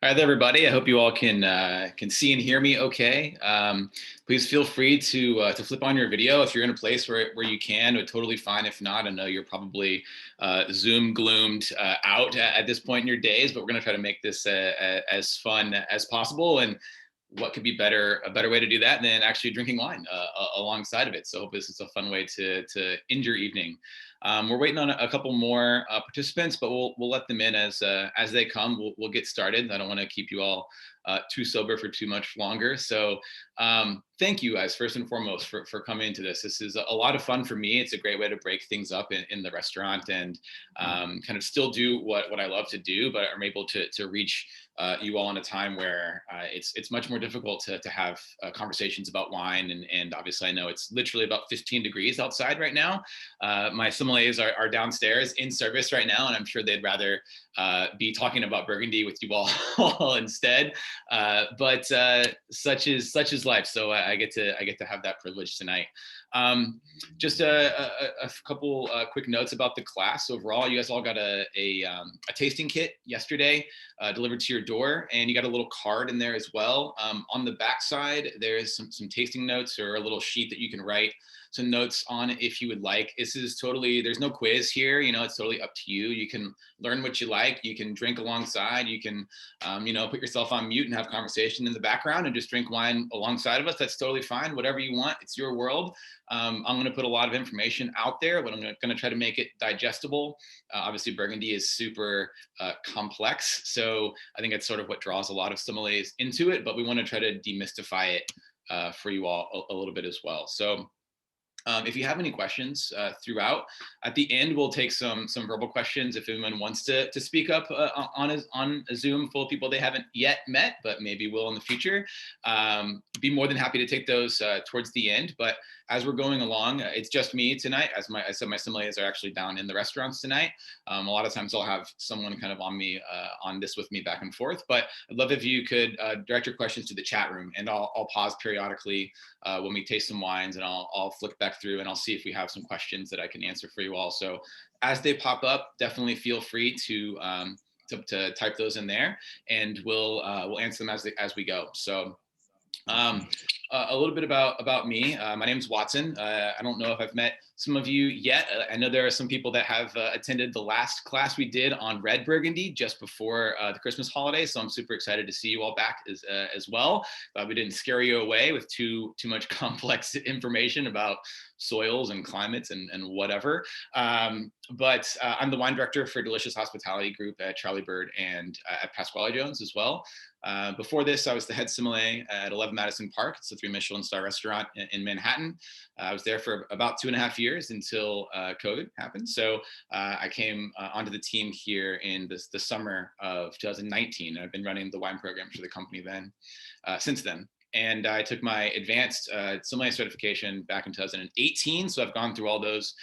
Hi there, everybody. I hope you all can see and hear me okay. Please feel free to flip on your video if you're in a place where you can. It's totally fine if not. I know you're probably Zoom gloomed out at this point in your days, but we're going to try to make this as fun as possible. And what could be a better way to do that than actually drinking wine alongside of it. So I hope this is a fun way to end your evening. We're waiting on a couple more participants, but we'll let them in as they come. We'll get started. I don't want to keep you all too sober for too much longer. So thank you guys first and foremost for coming into this. This is a lot of fun for me. It's a great way to break things up in the restaurant and kind of still do what I love to do, but I'm able to reach you all in a time where it's much more difficult to have conversations about wine. And obviously I know it's literally about 15 degrees outside right now. My sommeliers are downstairs in service right now, and I'm sure they'd rather be talking about Burgundy with you all instead. But such is life. So I get to have that privilege tonight. Just a couple quick notes about the class overall. You guys all got a tasting kit yesterday delivered to your door, and you got a little card in there as well. On the back side, there's some tasting notes or a little sheet that you can write some notes on if you would like. This is totally, there's no quiz here, it's totally up to you. You can learn what you like, you can drink alongside, you can put yourself on mute and have conversation in the background and just drink wine alongside of us. That's totally fine, whatever you want, it's your world. I'm going to put a lot of information out there, but I'm going to try to make it digestible. Obviously Burgundy is super complex, so I think it's sort of what draws a lot of sommeliers into it, but we want to try to demystify it for you all a little bit as well. So if you have any questions throughout, at the end we'll take some verbal questions if anyone wants to speak up on a Zoom full of people they haven't yet met, but maybe will in the future. Be more than happy to take those towards the end. But as we're going along, it's just me tonight. As I said, my sommeliers are actually down in the restaurants tonight. A lot of times I'll have someone kind of on me on this with me back and forth. But I'd love if you could direct your questions to the chat room, and I'll pause periodically when we taste some wines, and I'll flick back through and I'll see if we have some questions that I can answer for you all. So as they pop up, definitely feel free to type those in there, and we'll answer them as we go. So Um, a little bit about me. My name is Watson. I don't know if I've met some of you yet. I know there are some people that have attended the last class we did on red Burgundy just before the Christmas holiday. So I'm super excited to see you all back as well. We didn't scare you away with too much complex information about soils and climates and whatever. But I'm the wine director for Delicious Hospitality Group at Charlie Bird and at Pasquale Jones as well. Before this, I was the head sommelier at 11 Madison Park. It's a 3 Michelin star restaurant in Manhattan. I was there for about 2.5 years until COVID happened. So I came onto the team here in the summer of 2019. I've been running the wine program for the company since then. And I took my advanced sommelier certification back in 2018. So I've gone through all those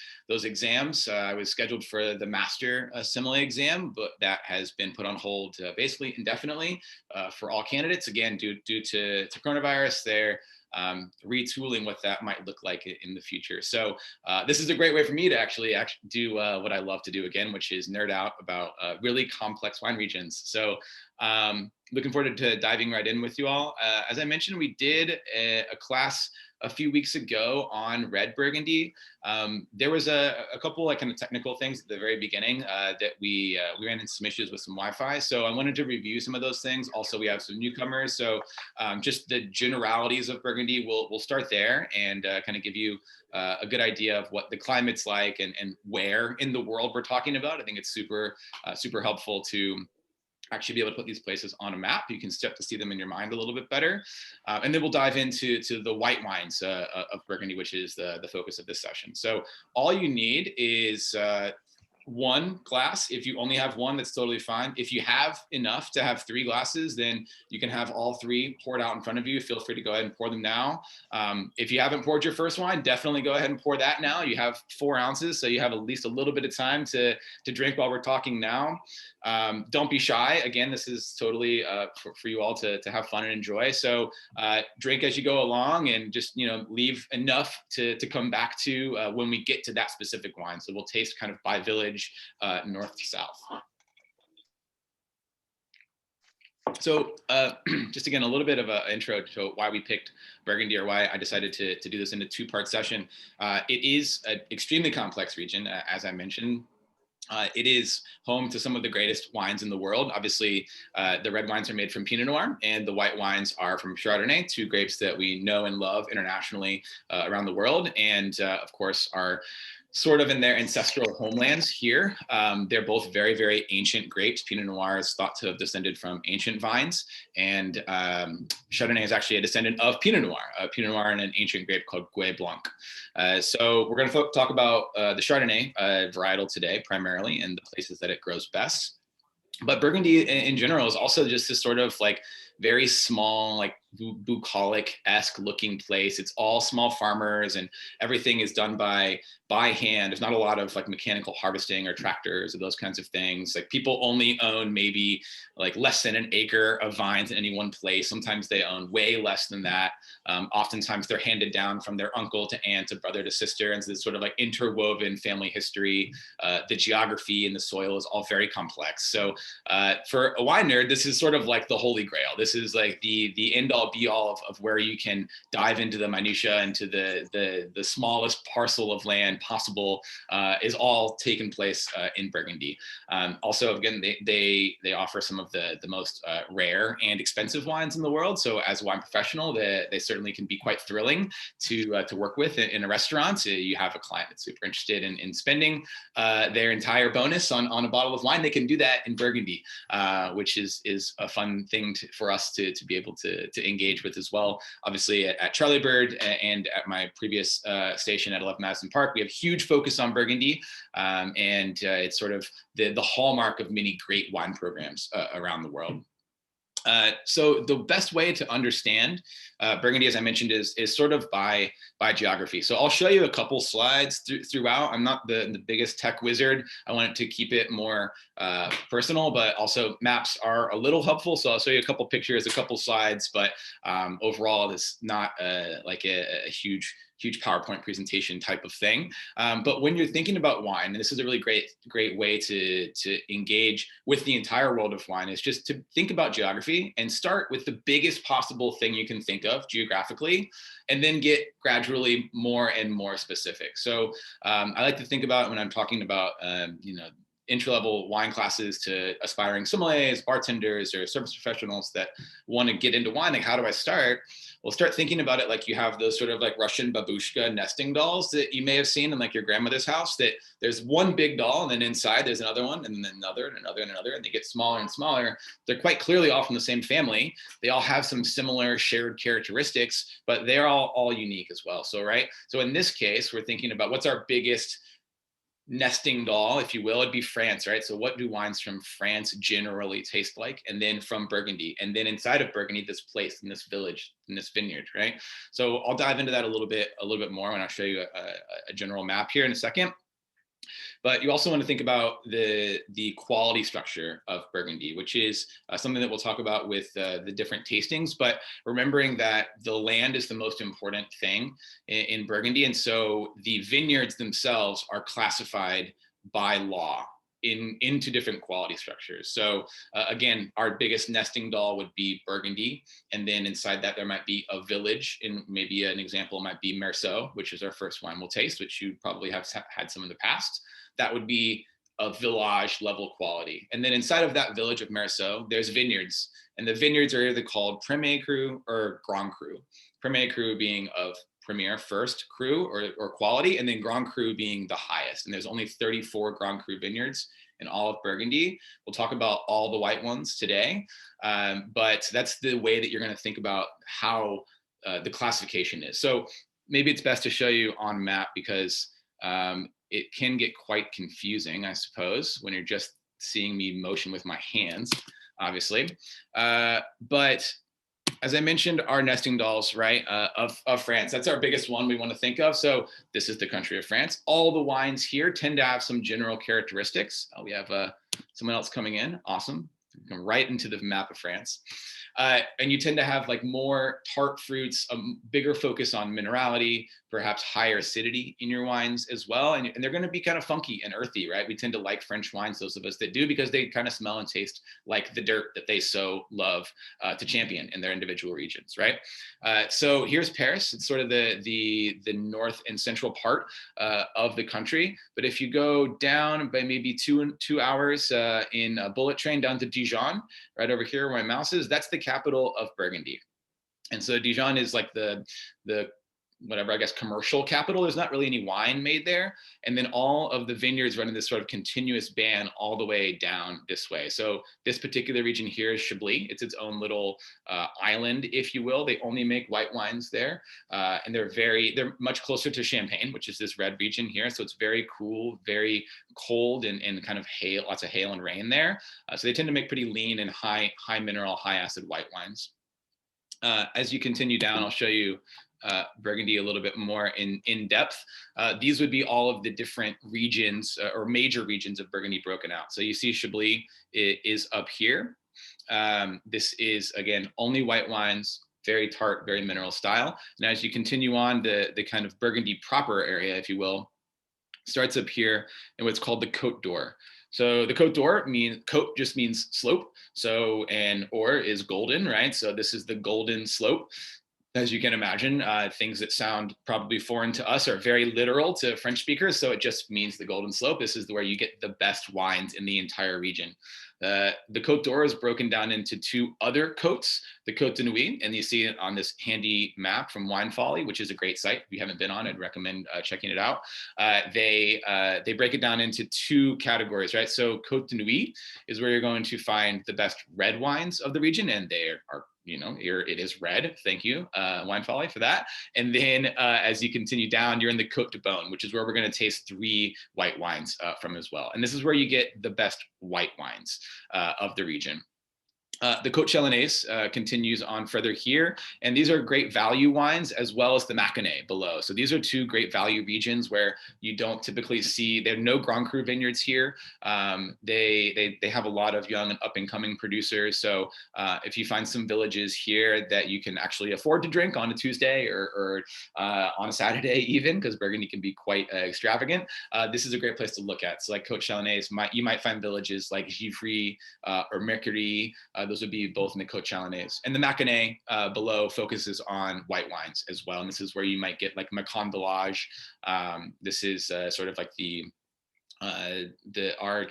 exams. I was scheduled for the master sommelier exam, but that has been put on hold basically indefinitely for all candidates. Again, due to coronavirus, they're retooling what that might look like in the future. So this is a great way for me to actually do what I love to do again, which is nerd out about really complex wine regions. So looking forward to diving right in with you all. As I mentioned, we did a class a few weeks ago on red Burgundy. There was a couple like kind of technical things at the very beginning that we ran into some issues with some Wi-Fi. So I wanted to review some of those things. Also, we have some newcomers. So just the generalities of Burgundy, we'll start there and kind of give you a good idea of what the climate's like and where in the world we're talking about. I think it's super helpful to actually be able to put these places on a map. You can start to see them in your mind a little bit better. And then we'll dive into the white wines of Burgundy, which is the focus of this session. So all you need is one glass. If you only have one, that's totally fine. If you have enough to have 3 glasses, then you can have all 3 poured out in front of you. Feel free to go ahead and pour them now. If you haven't poured your first wine, definitely go ahead and pour that now. You have 4 ounces, so you have at least a little bit of time to drink while we're talking now. Don't be shy. Again, this is totally for you all to have fun and enjoy. So drink as you go along and just, leave enough to come back to when we get to that specific wine. So we'll taste kind of by village, north to south. So just again, a little bit of an intro to why we picked Burgundy or why I decided to do this in a 2-part session. It is an extremely complex region, as I mentioned. It is home to some of the greatest wines in the world. Obviously, the red wines are made from Pinot Noir and the white wines are from Chardonnay, 2 grapes that we know and love internationally around the world. And of course, are sort of in their ancestral homelands here. They're both very, very ancient grapes. Pinot Noir is thought to have descended from ancient vines, and Chardonnay is actually a descendant of Pinot Noir and an ancient grape called Gouais Blanc. So we're going to talk about the Chardonnay varietal today primarily and the places that it grows best. But Burgundy in general is also just this sort of like very small, like bucolic-esque looking place. It's all small farmers and everything is done by hand. There's not a lot of like mechanical harvesting or tractors or those kinds of things. Like people only own maybe like less than an acre of vines in any one place. Sometimes they own way less than that. Oftentimes they're handed down from their uncle to aunt to brother to sister. And so this sort of like interwoven family history. The geography and the soil is all very complex. So for a wine nerd, this is sort of like the holy grail. This is like the end all be all of where you can dive into the minutia, into the smallest parcel of land possible, is all taken place in Burgundy. Also, again, they offer some of the most rare and expensive wines in the world. So as a wine professional, they certainly can be quite thrilling to work with in a restaurant. You have a client that's super interested in spending their entire bonus on a bottle of wine. They can do that in Burgundy, which is a fun thing for us to be able to engage with as well. Obviously at Charlie Bird and at my previous station at 11 Madison Park, we have huge focus on Burgundy, and it's sort of the hallmark of many great wine programs around the world. So the best way to understand Burgundy, as I mentioned, is sort of by geography. So I'll show you a couple slides throughout. I'm not the biggest tech wizard. I wanted to keep it more personal, but also maps are a little helpful. So I'll show you a couple pictures, a couple slides, but overall, it's not like a huge huge PowerPoint presentation type of thing. But when you're thinking about wine, and this is a really great way to engage with the entire world of wine, is just to think about geography and start with the biggest possible thing you can think of geographically, and then get gradually more and more specific. So I like to think about when I'm talking about, entry-level wine classes to aspiring sommeliers, bartenders, or service professionals that want to get into wine, like how do I start? Well, start thinking about it like you have those sort of like Russian babushka nesting dolls that you may have seen in like your grandmother's house, that there's one big doll and then inside there's another one and then another and another and another, and they get smaller and smaller. They're quite clearly all from the same family. They all have some similar shared characteristics, but they're all unique as well. So, right. So in this case, we're thinking about what's our biggest nesting doll, if you will. It'd be France, right? So what do wines from France generally taste like? And then from Burgundy, and then inside of Burgundy, this place in this village, in this vineyard, right? So I'll dive into that a little bit more when I show you a general map here in a second. But you also want to think about the quality structure of Burgundy, which is something that we'll talk about with the different tastings, but remembering that the land is the most important thing in Burgundy. And so the vineyards themselves are classified by law into different quality structures. So again, our biggest nesting doll would be Burgundy. And then inside that, there might be a village. And maybe an example might be Merceau, which is our first wine we'll taste, which you probably have had some in the past. That would be a village level quality. And then inside of that village of Merceau, there's vineyards. And the vineyards are either called Premier Cru or Grand Cru. Premier Cru being of premier first cru or quality, and then Grand Cru being the highest. And there's only 34 Grand Cru vineyards in all of Burgundy. We'll talk about all the white ones today, but that's the way that you're going to think about how the classification is. So maybe it's best to show you on map, because it can get quite confusing, I suppose, when you're just seeing me motion with my hands, obviously. But as I mentioned, our nesting dolls, right, of France, that's our biggest one we want to think of. So this is the country of France. All the wines here tend to have some general characteristics. We have someone else coming in. Awesome. Come right into the map of France. And you tend to have like more tart fruits, a bigger focus on minerality, perhaps higher acidity in your wines as well. And they're going to be kind of funky and earthy, right? We tend to like French wines, those of us that do, because they kind of smell and taste like the dirt that they so love to champion in their individual regions, right? So here's Paris. It's sort of the north and central part of the country. But if you go down by maybe two hours in a bullet train down to Dijon, right over here where my mouse is, that's the capital of Burgundy. And so Dijon is like the whatever, I guess, commercial capital. There's not really any wine made there. And then all of the vineyards run in this sort of continuous band all the way down this way. So this particular region here is Chablis. It's its own little island, if you will. They only make white wines there. And they're much closer to Champagne, which is this red region here. So it's very cool, very cold, and kind of hail, lots of hail and rain there. So they tend to make pretty lean and high mineral, high acid white wines. As you continue down, I'll show you Burgundy a little bit more in depth. These would be all of the different regions or major regions of Burgundy broken out. So you see Chablis is up here. This is, again, only white wines, very tart, very mineral style. And as you continue on, the kind of Burgundy proper area, if you will, starts up here in what's called the Côte d'Or. So the Côte d'Or côte just means slope. So, and or is golden, right? So this is the golden slope. As you can imagine, things that sound probably foreign to us are very literal to French speakers. So it just means the golden slope. This is where you get the best wines in the entire region. The Côte d'Or is broken down into two other côtes, the Côte de Nuit, and you see it on this handy map from Wine Folly, which is a great site. If you haven't been on, I'd recommend checking it out. They break it down into two categories, right? So Côte de Nuit is where you're going to find the best red wines of the region, and they are, here it is red. Thank you, Wine Folly, for that. And then as you continue down, you're in the Côte de Beaune, which is where we're going to taste 3 white wines from as well. And this is where you get the best white wines of the region. The Côte Chalonnaise continues on further here, and these are great value wines as well as the Maconnais below. So these are two great value regions where you don't typically see. There are no Grand Cru vineyards here. They have a lot of young and up and coming producers. So if you find some villages here that you can actually afford to drink on a Tuesday or on a Saturday even, because Burgundy can be quite extravagant, this is a great place to look at. So like Côte Chalonnaise, you might find villages like Givry or Mercury. Those would be both in the Côte Chalonnaise. And the Maconnais below focuses on white wines as well. And this is where you might get like Macon Village. This is sort of like our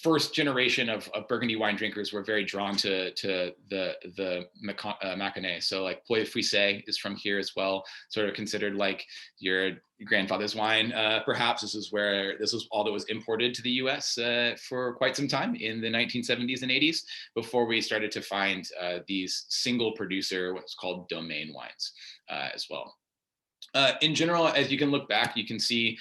first generation of Burgundy wine drinkers were very drawn to the Maconnais. So like Poy Fouissé is from here as well, sort of considered like your grandfather's wine. Perhaps this was all that was imported to the U.S. For quite some time in the 1970s and 80s before we started to find these single producer, what's called domain wines as well. In general, as you can look back, you can see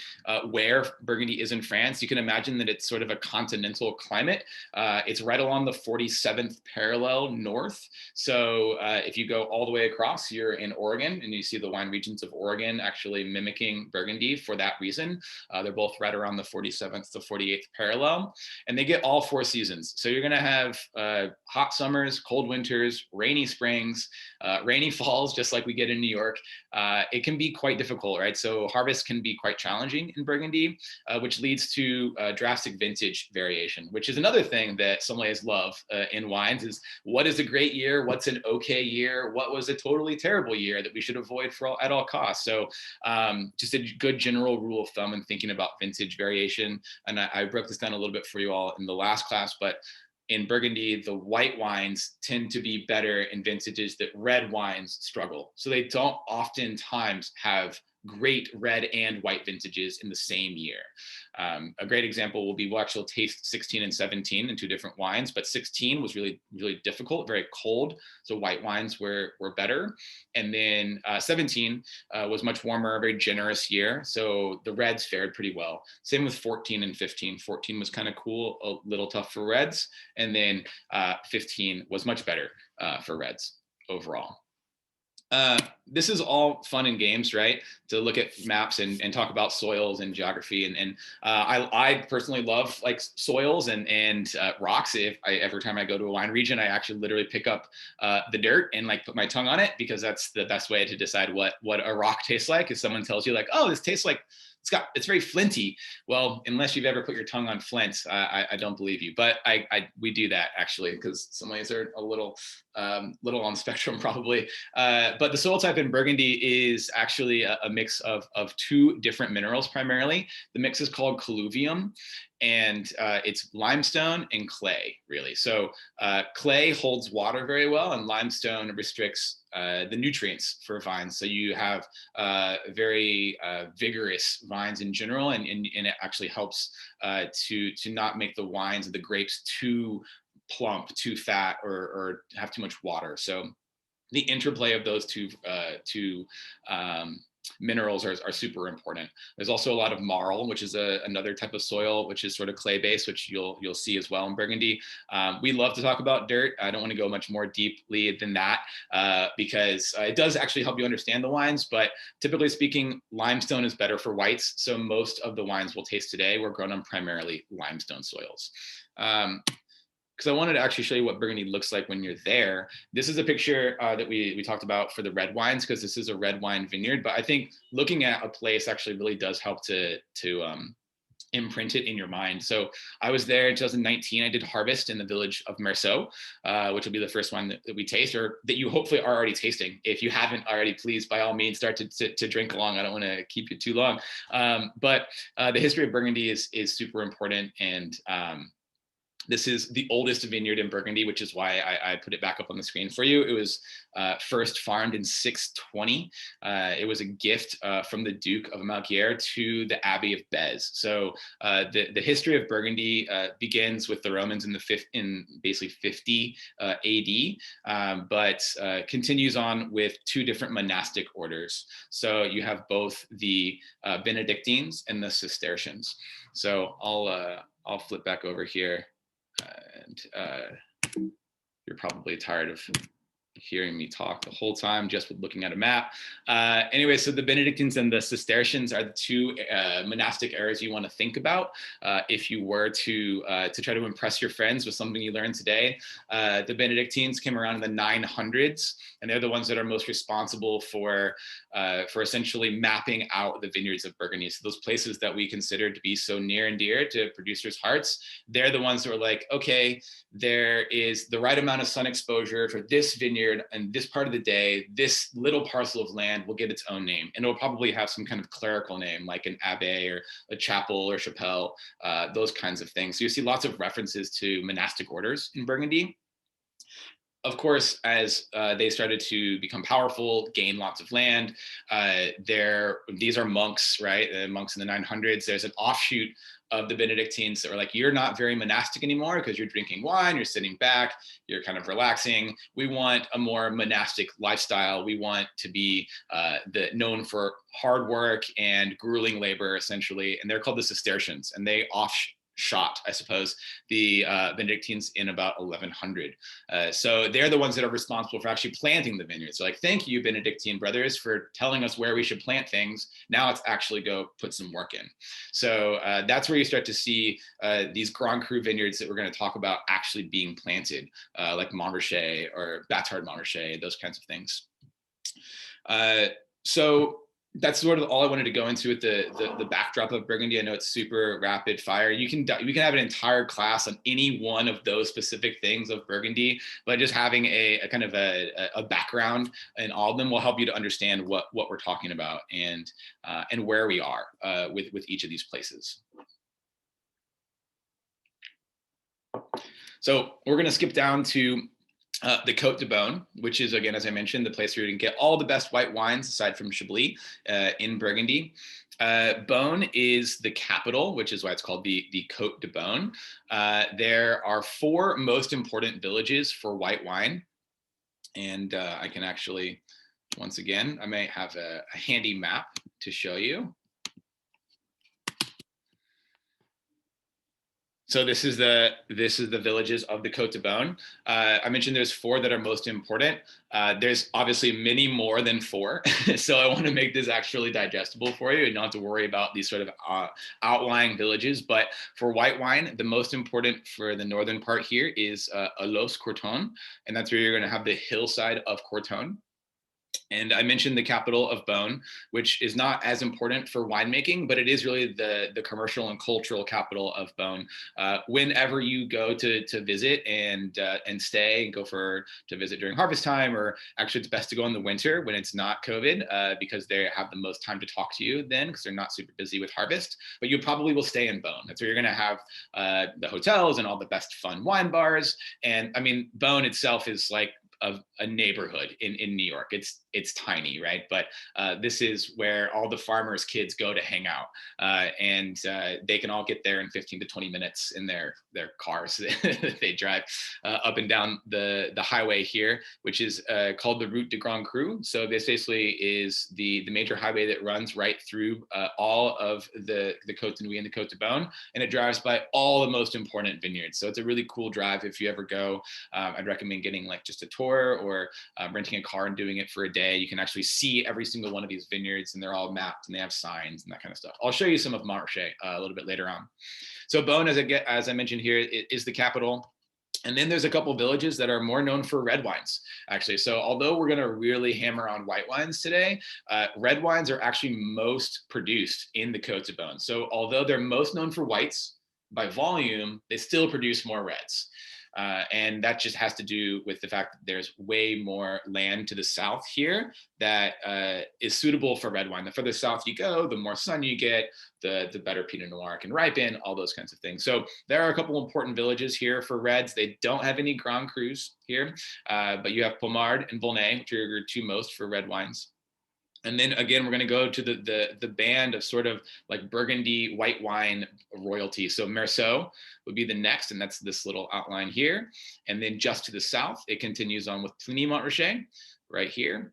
where Burgundy is in France. You can imagine that it's sort of a continental climate. It's right along the 47th parallel north. So if you go all the way across, you're in Oregon, and you see the wine regions of Oregon actually mimicking Burgundy for that reason. They're both right around the 47th to 48th parallel, and they get all 4 seasons. So you're going to have hot summers, cold winters, rainy springs, rainy falls, just like we get in New York. It can be quite difficult, right? So harvest can be quite challenging in Burgundy, which leads to drastic vintage variation, which is another thing that sommeliers love in wines is what is a great year? What's an okay year? What was a totally terrible year that we should avoid at all costs? So just a good general rule of thumb in thinking about vintage variation. And I broke this down a little bit for you all in the last class, but in Burgundy, the white wines tend to be better in vintages that red wines struggle. So they don't oftentimes have great red and white vintages in the same year. A great example will be we'll actually taste 16 and 17 in 2 different wines, but 16 was really, really difficult, very cold. So white wines were better. And then 17 was much warmer, very generous year. So the reds fared pretty well. Same with 14 and 15. 14 was kind of cool, a little tough for reds. And then 15 was much better for reds overall. This is all fun and games, right? To look at maps and talk about soils and geography. And I personally love like soils and rocks. Every time I go to a wine region, I actually literally pick up the dirt and like put my tongue on it, because that's the best way to decide what a rock tastes like. If someone tells you like, oh, this tastes like it's very flinty. Well, unless you've ever put your tongue on flint, I don't believe you. But we do that actually, because sommeliers are a little on the spectrum probably. But the soil type in Burgundy is actually a mix of 2 different minerals primarily. The mix is called colluvium, and it's limestone and clay, really. So clay holds water very well, and limestone restricts the nutrients for vines. So you have very vigorous vines in general, and it actually helps to not make the wines of the grapes too plump, too fat, or have too much water. So the interplay of those two minerals are super important. There's also a lot of marl, which is another type of soil, which is sort of clay based, which you'll see as well in Burgundy. We love to talk about dirt. I don't want to go much more deeply than that because it does actually help you understand the wines. But typically speaking, limestone is better for whites. So most of the wines we'll taste today were grown on primarily limestone soils. Because I wanted to actually show you what Burgundy looks like when you're there. This is a picture that we talked about for the red wines, because this is a red wine vineyard. But I think looking at a place actually really does help to imprint it in your mind. So I was there in 2019. I did harvest in the village of Meursault, which will be the first one that we taste, or that you hopefully are already tasting. If you haven't already, please, by all means, start to drink along. I don't want to keep you too long. But the history of Burgundy is super important. And this is the oldest vineyard in Burgundy, which is why I put it back up on the screen for you. It was first farmed in 620. It was a gift from the Duke of Malquier to the Abbey of Bez. So the history of Burgundy begins with the Romans in basically 50 AD, but continues on with 2 different monastic orders. So you have both the Benedictines and the Cistercians. So I'll flip back over here. And you're probably tired of hearing me talk the whole time just with looking at a map. Anyway, so the Benedictines and the Cistercians are the two monastic eras you want to think about if you were to try to impress your friends with something you learned today. The Benedictines came around in the 900s, and they're the ones that are most responsible for essentially mapping out the vineyards of Burgundy. So those places that we consider to be so near and dear to producers' hearts, they're the ones who are like, okay, there is the right amount of sun exposure for this vineyard and this part of the day. This little parcel of land will get its own name, and it'll probably have some kind of clerical name like an abbey or a chapel or chapelle, those kinds of things. So you see lots of references to monastic orders in Burgundy. Of course, as they started to become powerful, gain lots of land, these are monks, right? Monks in the 900s. There's an offshoot of the Benedictines that were like, you're not very monastic anymore because you're drinking wine, you're sitting back, you're kind of relaxing. We want a more monastic lifestyle. We want to be known for hard work and grueling labor, essentially. And they're called the Cistercians, and they shot, I suppose, the Benedictines in about 1100. So they're the ones that are responsible for actually planting the vineyards. So like, thank you, Benedictine brothers, for telling us where we should plant things. Now let's actually go put some work in. So that's where you start to see these Grand Cru vineyards that we're going to talk about actually being planted, like Montrachet or Batard Montrachet, those kinds of things. So that's sort of all I wanted to go into with the backdrop of Burgundy. I know it's super rapid fire. We can have an entire class on any one of those specific things of Burgundy, but just having a kind of a background in all of them will help you to understand what we're talking about and where we are with each of these places. So we're going to skip down to the Côte de Beaune, which is, again, as I mentioned, the place where you can get all the best white wines aside from Chablis in Burgundy. Beaune is the capital, which is why it's called the Côte de Beaune. There are 4 most important villages for white wine. And I can actually, once again, I may have a handy map to show you. So this is the villages of the Côte de Beaune. I mentioned there's 4 that are most important. There's obviously many more than 4. So I want to make this actually digestible for you and not to worry about these sort of outlying villages. But for white wine, the most important for the northern part here is Los Courtons, and that's where you're going to have the hillside of Courtons. And I mentioned the capital of Beaune, which is not as important for winemaking, but it is really the commercial and cultural capital of Beaune. Whenever you go to visit and stay and go to visit during harvest time, or actually it's best to go in the winter when it's not COVID, because they have the most time to talk to you then, because they're not super busy with harvest. But you probably will stay in Beaune. That's where you're going to have the hotels and all the best fun wine bars. And I mean, Beaune itself is like a neighborhood in New York. It's tiny, right? But this is where all the farmers' kids go to hang out, and they can all get there in 15 to 20 minutes in their cars. They drive up and down the highway here, which is called the Route de Grand Cru. So this basically is the major highway that runs right through all of the Côte de Nuit and the Côte de Beaune, and it drives by all the most important vineyards. So it's a really cool drive. If you ever go, I'd recommend getting like just a tour or renting a car and doing it for a day. You can actually see every single one of these vineyards, and they're all mapped and they have signs and that kind of stuff. I'll show you some of Montrachet a little bit later on. So Beaune, as I mentioned here, it is the capital. And then there's a couple of villages that are more known for red wines, actually. So although we're going to really hammer on white wines today, red wines are actually most produced in the Côte de Beaune. So although they're most known for whites by volume, they still produce more reds. And that just has to do with the fact that there's way more land to the south here that is suitable for red wine. The further south you go, the more sun you get, the better Pinot Noir can ripen, all those kinds of things. So there are a couple important villages here for reds. They don't have any Grand Crus here, but you have Pommard and Beaune, which are your 2 most for red wines. And then again, we're going to go to the band of sort of like Burgundy white wine royalty. So Meursault would be the next, and that's this little outline here. And then just to the south, it continues on with Cluny-Montrachet right here.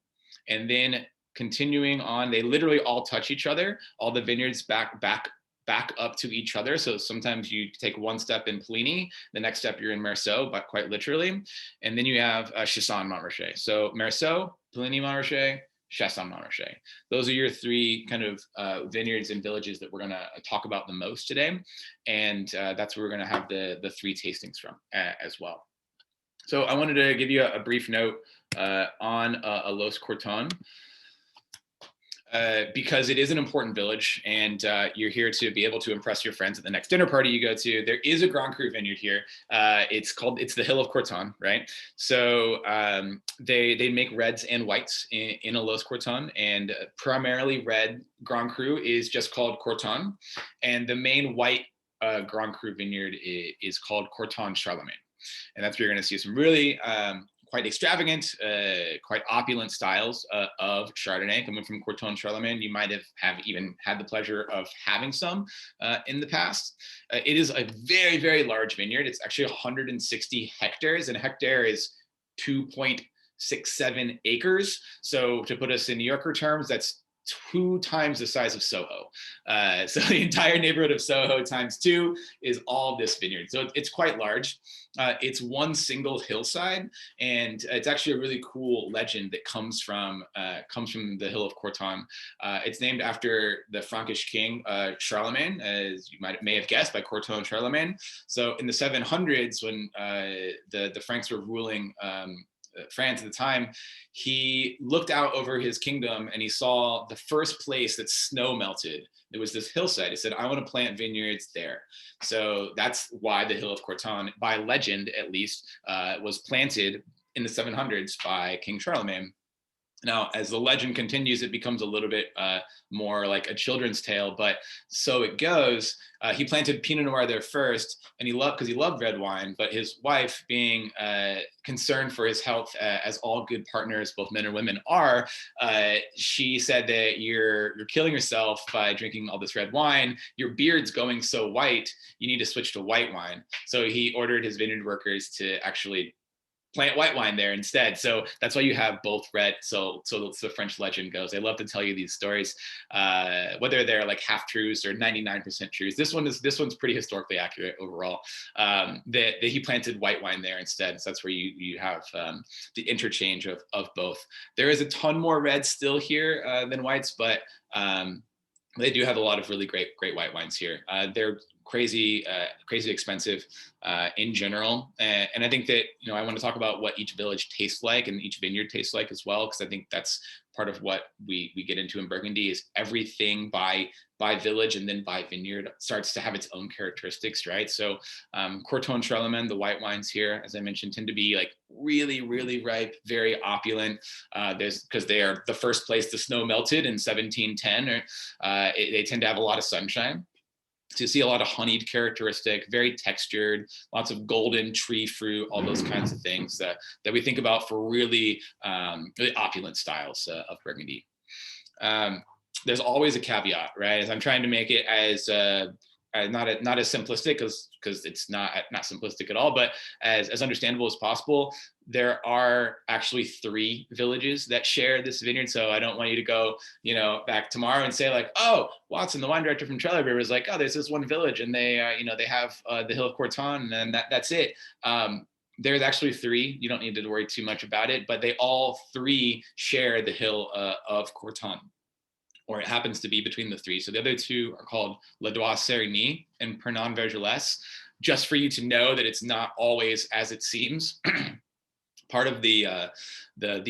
And then continuing on, they literally all touch each other. All the vineyards back back up to each other. So sometimes you take one step in Puligny, the next step you're in Meursault, but quite literally. And then you have Chassagne-Montrachet. So Meursault, Puligny-Montrachet, Chassagne-Montrachet. Those are your three kind of vineyards and villages that we're going to talk about the most today. And that's where we're going to have the three tastings from as well. So I wanted to give you a brief note on Los Courtons. Because it is an important village, and you're here to be able to impress your friends at the next dinner party you go to. There is a Grand Cru vineyard here. It's the Hill of Courtons, right? So they make reds and whites in a Los Courtons, and primarily red Grand Cru is just called Courtons, and the main white Grand Cru vineyard is called Courtons Charlemagne, and that's where you're going to see some really quite extravagant, quite opulent styles of Chardonnay coming from Courtons Charlemagne. You might have even had the pleasure of having some in the past. It is a very, very large vineyard. It's actually 160 hectares, and a hectare is 2.67 acres. So to put us in New Yorker terms, that's 2 times the size of Soho. So the entire neighborhood of Soho times 2 is all of this vineyard. So it's quite large. It's one single hillside, and it's actually a really cool legend that comes from the Hill of Courtons. It's named after the Frankish king Charlemagne, as you may have guessed, by Courtons Charlemagne. So in the 700s, when the Franks were ruling France at the time, he looked out over his kingdom and he saw the first place that snow melted. There was this hillside. He said, I want to plant vineyards there. So that's why the Hill of Courtons, by legend at least, was planted in the 700s by King Charlemagne. Now, as the legend continues, it becomes a little bit more like a children's tale, but so it goes. He planted Pinot Noir there first, and because he loved red wine, but his wife, being concerned for his health, as all good partners, both men and women are, she said that you're killing yourself by drinking all this red wine. Your beard's going so white, you need to switch to white wine. So he ordered his vineyard workers to actually plant white wine there instead. So that's why you have both red. So the French legend goes. I love to tell you these stories, whether they're like half truths or 99% truths. This one's pretty historically accurate overall. That he planted white wine there instead. So that's where you have the interchange of both. There is a ton more reds still here than whites, but they do have a lot of really great white wines here. They're crazy expensive in general, and I think that I want to talk about what each village tastes like and each vineyard tastes like as well, because I think that's part of what we get into in Burgundy is everything by village and then by vineyard starts to have its own characteristics, right? So Courtons Charlemagne, the white wines here, as I mentioned, tend to be like really, really ripe, very opulent. Because they are the first place the snow melted in 1710. They tend to have a lot of sunshine. So you see a lot of honeyed characteristic, very textured, lots of golden tree fruit, all those kinds of things that we think about for really, really opulent styles of Burgundy. There's always a caveat, right? As I'm trying to make it as not as simplistic because it's not simplistic at all, but as understandable as possible. There are actually 3 villages that share this vineyard. So I don't want you to go, back tomorrow and say like, oh, Watson, the wine director from Trelleborg, was like, oh, there's this one village and they, they have the Hill of Courtons and that's it. There's actually 3. You don't need to worry too much about it, but they all 3 share the Hill of Courtons, or it happens to be between the 3. So the other 2 are called La Doise-Serigny and Pernon-Vergelès, just for you to know that it's not always as it seems. Part of the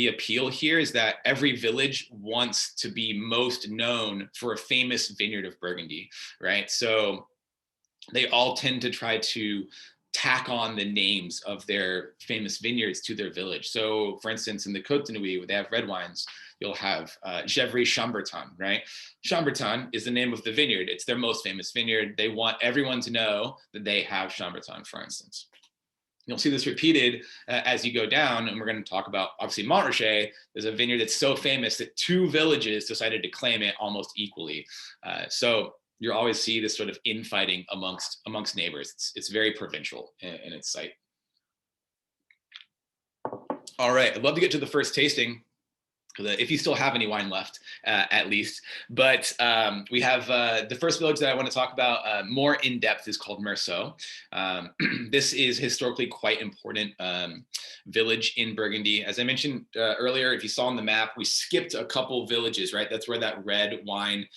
appeal here is that every village wants to be most known for a famous vineyard of Burgundy, right? So they all tend to try to tack on the names of their famous vineyards to their village. So for instance, in the Côte de Nuit, where they have red wines, you'll have Gevrey-Chambertin, right? Chambertin is the name of the vineyard. It's their most famous vineyard. They want everyone to know that they have Chambertin, for instance. You'll see this repeated as you go down, and we're going to talk about, obviously, Montrachet. There's a vineyard that's so famous that 2 villages decided to claim it almost equally. So you always see this sort of infighting amongst neighbors. It's very provincial in its site. All right, I'd love to get to the first tasting. if you still have any wine left, at least. But we have the first village that I want to talk about more in depth is called Meursault. This is historically quite important village in Burgundy. As I mentioned earlier, if you saw on the map, we skipped a couple villages, right? That's where that red wine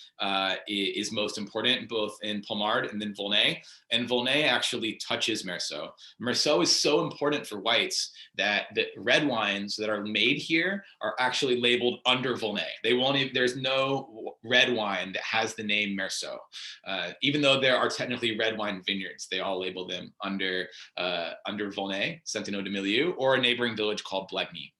is most important, both in Pommard and then Volnay. And Volnay actually touches Meursault. Meursault is so important for whites that the red wines that are made here are actually labeled under Volnay. They won't even, there's no red wine that has the name Meursault. Even though there are technically red wine vineyards, they all label them under Volnay, Centenaud-du-Milieu, or a neighboring village called Blegny.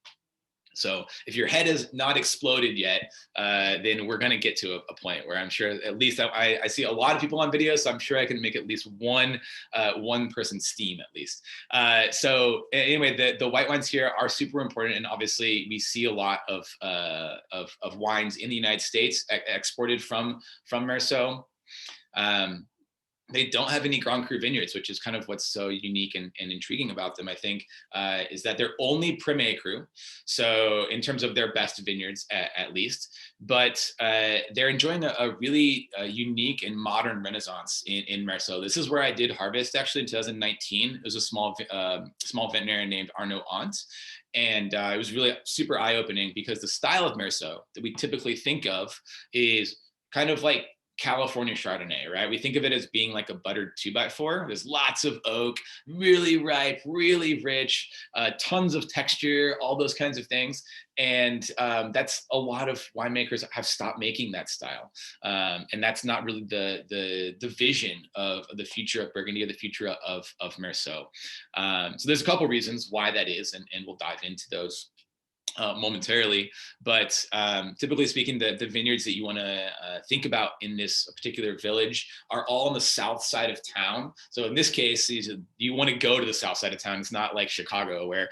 So if your head has not exploded yet, then we're going to get to a point where I'm sure at least I see a lot of people on videos, so I'm sure I can make at least one person steam at least. So anyway, the white wines here are super important, and obviously we see a lot of wines in the United States exported from Meursault. They don't have any Grand Cru vineyards, which is kind of what's so unique and intriguing about them, I think, is that they're only Premier Cru. So in terms of their best vineyards, at least, but they're enjoying a really unique and modern renaissance in Meursault. This is where I did harvest actually in 2019. It was a small veterinarian named Arnaud Ant. And it was really super eye-opening because the style of Meursault that we typically think of is kind of like California Chardonnay, right? We think of it as being like a buttered 2x4. There's lots of oak, really ripe, really rich, tons of texture, all those kinds of things. And that's a lot of winemakers have stopped making that style. And that's not really the vision of the future of Burgundy or the future of Meursault. So there's a couple reasons why that is, and we'll dive into those momentarily, but typically speaking, the vineyards that you want to think about in this particular village are all on the south side of town. So in this case, you want to go to the south side of town. It's not like Chicago where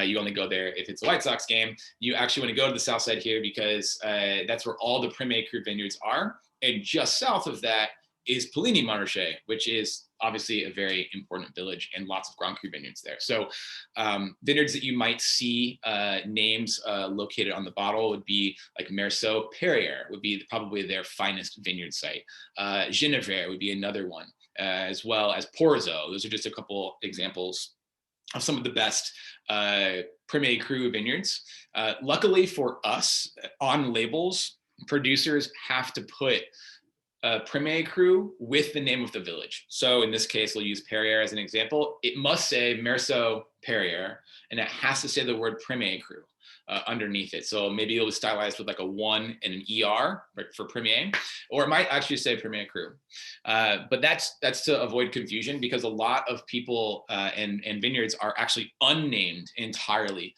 you only go there if it's a White Sox game. You actually want to go to the south side here because that's where all the Premier Cru vineyards are. And just south of that is Poligny-Montrachet, which is obviously a very important village and lots of Grand Cru vineyards there. So vineyards that you might see names located on the bottle would be like Meursault. Perrier would be probably their finest vineyard site. Genever would be another one, as well as Porzo. Those are just a couple examples of some of the best Premier Cru vineyards. Luckily for us, on labels, producers have to put Premier Cru with the name of the village. So in this case, we'll use Perrier as an example. It must say Meursault Perrier, and it has to say the word Premier Cru underneath it. So maybe it'll be stylized with like a 1 and an ER for Premier, or it might actually say Premier Cru. But that's to avoid confusion, because a lot of people and vineyards are actually unnamed entirely,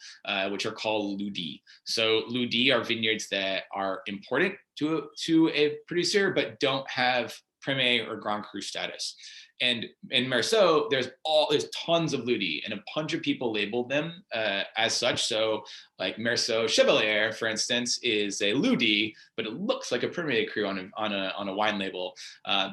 which are called Ludi. So Ludi are vineyards that are important to a producer, but don't have Premier or Grand Cru status. And in Meursault, there's tons of Ludi, and a bunch of people labeled them as such. So like Meursault Chevalier, for instance, is a Ludi, but it looks like a Premier Cru on a wine label.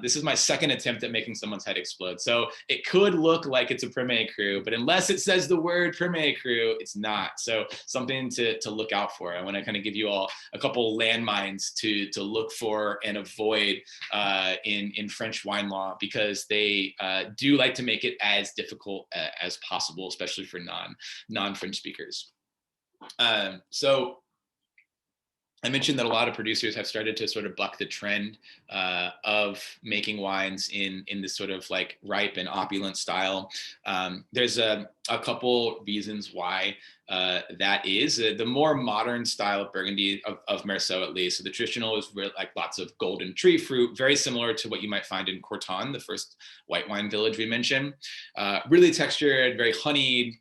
This is my second attempt at making someone's head explode. So it could look like it's a Premier Cru, but unless it says the word Premier Cru, it's not. So something to look out for. I want to kind of give you all a couple landmines to look for and avoid in French wine law, because they do like to make it as difficult as possible, especially for non-French speakers. So I mentioned that a lot of producers have started to sort of buck the trend of making wines in this sort of like ripe and opulent style. There's a couple reasons why that is. The more modern style of Burgundy, of Meursault at least, so the traditional is like lots of golden tree fruit, very similar to what you might find in Corton, the first white wine village we mentioned. Really textured, very honeyed,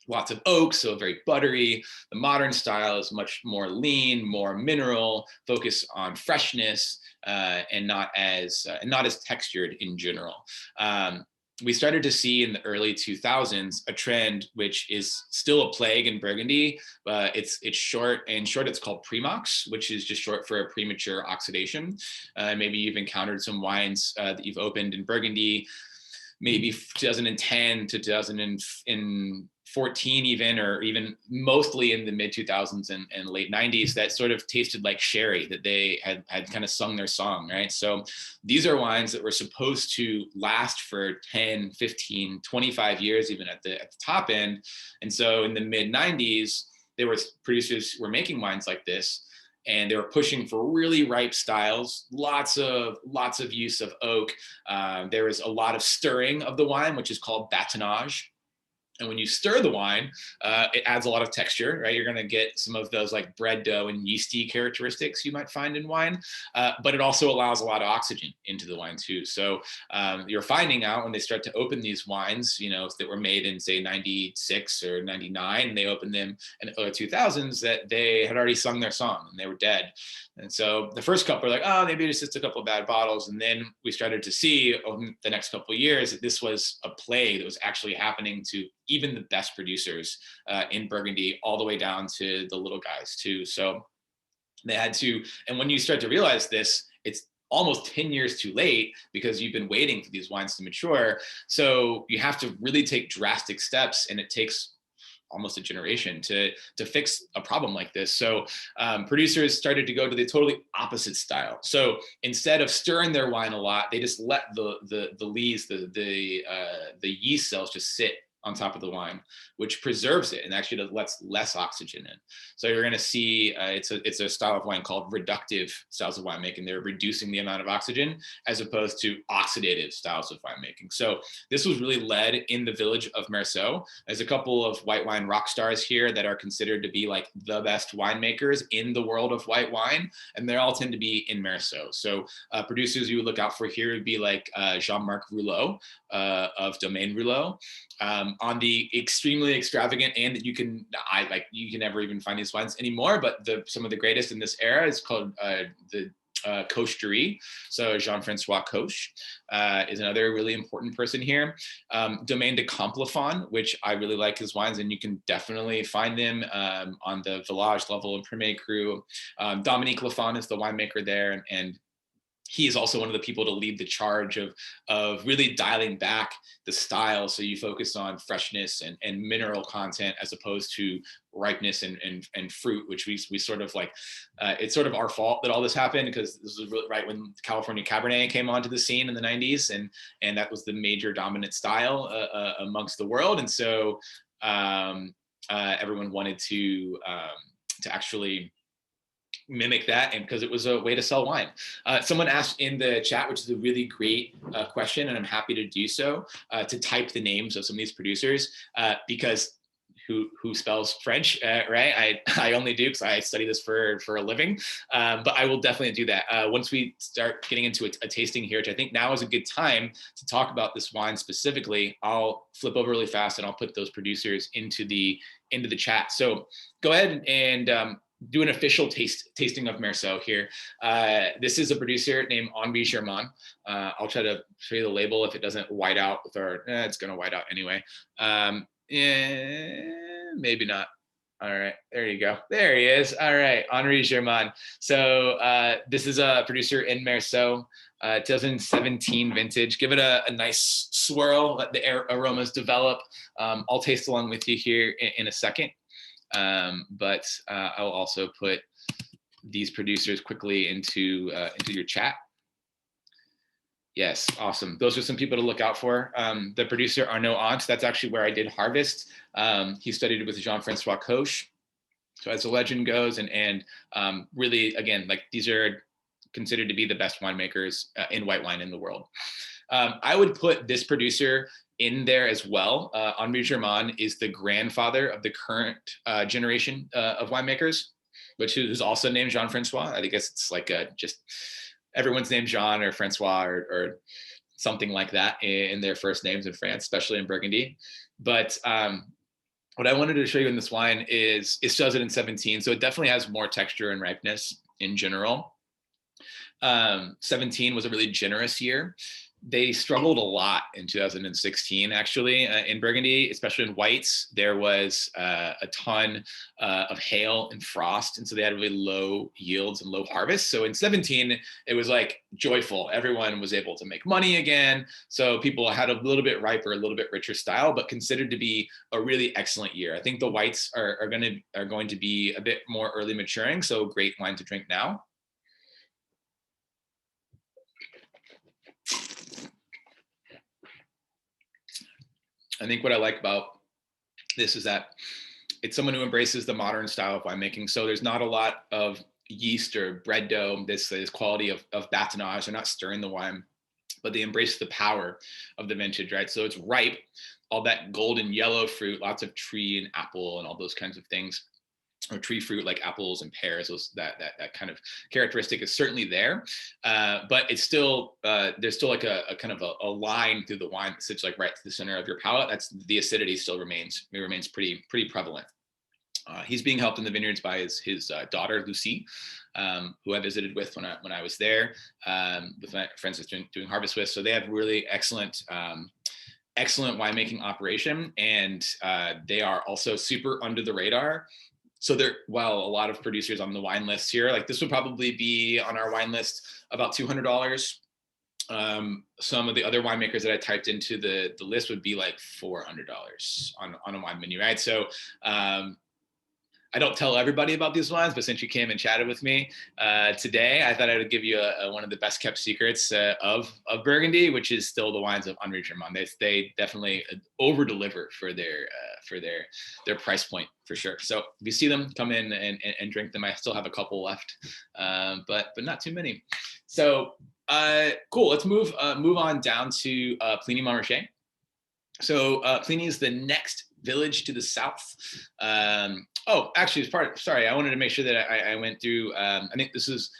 lots of oak, so very buttery. The modern style is much more lean, more mineral, focus on freshness, and not as textured in general. We started to see in the early 2000s a trend which is still a plague in Burgundy. It's short. In short, it's called Primox, which is just short for a premature oxidation. Maybe you've encountered some wines that you've opened in Burgundy, maybe 2010 to 2015, 14 even, or even mostly in the mid 2000s and late 90s, that sort of tasted like sherry, that they had kind of sung their song, right? So these are wines that were supposed to last for 10, 15, 25 years, even at the top end. And so in the mid 90s, there were producers who were making wines like this, and they were pushing for really ripe styles, lots of use of oak. There was a lot of stirring of the wine, which is called batonnage. And when you stir the wine, it adds a lot of texture, right? You're going to get some of those like bread dough and yeasty characteristics you might find in wine, but it also allows a lot of oxygen into the wine too. So you're finding out when they start to open these wines, you know, that were made in say 96 or 99, and they opened them in the early 2000s, that they had already sung their song and they were dead. And so the first couple were like, oh, maybe it's just a couple of bad bottles. And then we started to see over the next couple of years that this was a plague that was actually happening to even the best producers in Burgundy, all the way down to the little guys too. So they had to, and when you start to realize this, it's almost 10 years too late because you've been waiting for these wines to mature. So you have to really take drastic steps, and it takes almost a generation to fix a problem like this. So producers started to go to the totally opposite style. So instead of stirring their wine a lot, they just let the lees, the yeast cells just sit on top of the wine, which preserves it and actually lets less oxygen in. So you're going to see it's a style of wine called reductive styles of winemaking. They're reducing the amount of oxygen as opposed to oxidative styles of winemaking. So this was really led in the village of Meursault. There's a couple of white wine rock stars here that are considered to be like the best winemakers in the world of white wine, and they all tend to be in Meursault. So producers you would look out for here would be like Jean-Marc Rouleau of Domaine Rouleau. On the extremely extravagant, and that you can never even find these wines anymore, but some of the greatest in this era is called the Coche d'Ury. So Jean-Francois Coche is another really important person here. Domaine de Camplefon, which I really like his wines, and you can definitely find them on the Village level in Premier Cru. Dominique Lafon is the winemaker there, and he is also one of the people to lead the charge of really dialing back the style, so you focus on freshness and mineral content as opposed to ripeness and fruit, which we sort of like. It's sort of our fault that all this happened, because this was really right when California Cabernet came onto the scene in the 90s, and that was the major dominant style amongst the world, and so everyone wanted to actually mimic that, and because it was a way to sell wine. Someone asked in the chat, which is a really great question, and I'm happy to do so, to type the names of some of these producers, because who spells French, right? I only do because I study this for a living, but I will definitely do that. Once we start getting into a tasting here, which I think now is a good time to talk about this wine specifically, I'll flip over really fast and I'll put those producers into the chat. So go ahead and do an official tasting of Meursault here. This is a producer named Henri Germain. I'll try to show you the label if it doesn't white out with our, it's gonna white out anyway. Maybe not. All right, there you go. There he is. All right, Henri Germain. So this is a producer in Meursault, 2017 vintage. Give it a nice swirl, let the aromas develop. I'll taste along with you here in a second. But I'll also put these producers quickly into your chat. Yes, awesome. Those are some people to look out for. The producer Arnaud Ant, that's actually where I did harvest. He studied with Jean-Francois Coche. So as the legend goes, and really, again, like these are considered to be the best winemakers in white wine in the world. I would put this producer in there as well. Henri Germain is the grandfather of the current generation of winemakers, which is also named Jean-Francois. I guess it's like just everyone's named Jean or Francois or something like that in their first names in France, especially in Burgundy. But what I wanted to show you in this wine is it's 2017, so it definitely has more texture and ripeness in general. 17 was a really generous year. They struggled a lot in 2016, actually, in Burgundy, especially in whites. There was a ton of hail and frost, and so they had really low yields and low harvests. So in 17, it was like joyful. Everyone was able to make money again. So people had a little bit riper, a little bit richer style, but considered to be a really excellent year. I think the whites are going to be a bit more early maturing, so great wine to drink now. I think what I like about this is that it's someone who embraces the modern style of winemaking. So there's not a lot of yeast or bread dough, this quality of batonnage. They're not stirring the wine, but they embrace the power of the vintage, right? So it's ripe, all that golden yellow fruit, lots of tree and apple and all those kinds of things, or tree fruit like apples and pears. That kind of characteristic is certainly there, but it's still there's still like a kind of a line through the wine that sits like right to the center of your palate. That's the acidity still remains pretty prevalent. He's being helped in the vineyards by his daughter Lucie, who I visited with when I was there, with my friends that's doing harvest with. So they have really excellent winemaking operation, and they are also super under the radar. So while a lot of producers on the wine list here, like this would probably be on our wine list about $200. Some of the other winemakers that I typed into the list would be like $400 on a wine menu, right? So I don't tell everybody about these wines, but since you came and chatted with me today, I thought I would give you one of the best kept secrets of Burgundy, which is still the wines of Henri Germain. They definitely over deliver for their price point for sure. So if you see them, come in and drink them. I still have a couple left, but not too many. So cool. Let's move on down to Pliny-Montrachet. So Pliny is the next village to the south. Oh, actually, sorry, I wanted to make sure that I went through. I think this is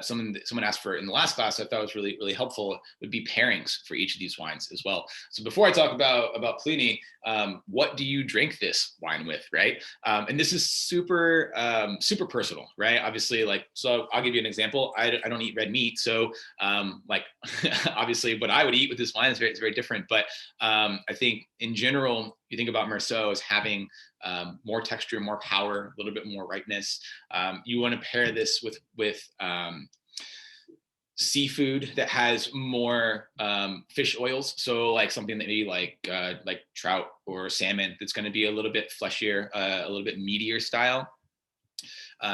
something that someone asked for in the last class. I thought was really helpful. Would be pairings for each of these wines as well. So before I talk about Pliny, what do you drink this wine with, right? And this is super personal, right? Obviously, so I'll give you an example. I don't eat red meat, so obviously, what I would eat with this wine is very different. But I think in general, you think about Meursault as having more texture, more power, a little bit more ripeness. You want to pair this with seafood that has more fish oils. So like something that maybe like trout or salmon that's going to be a little bit fleshier, a little bit meatier style.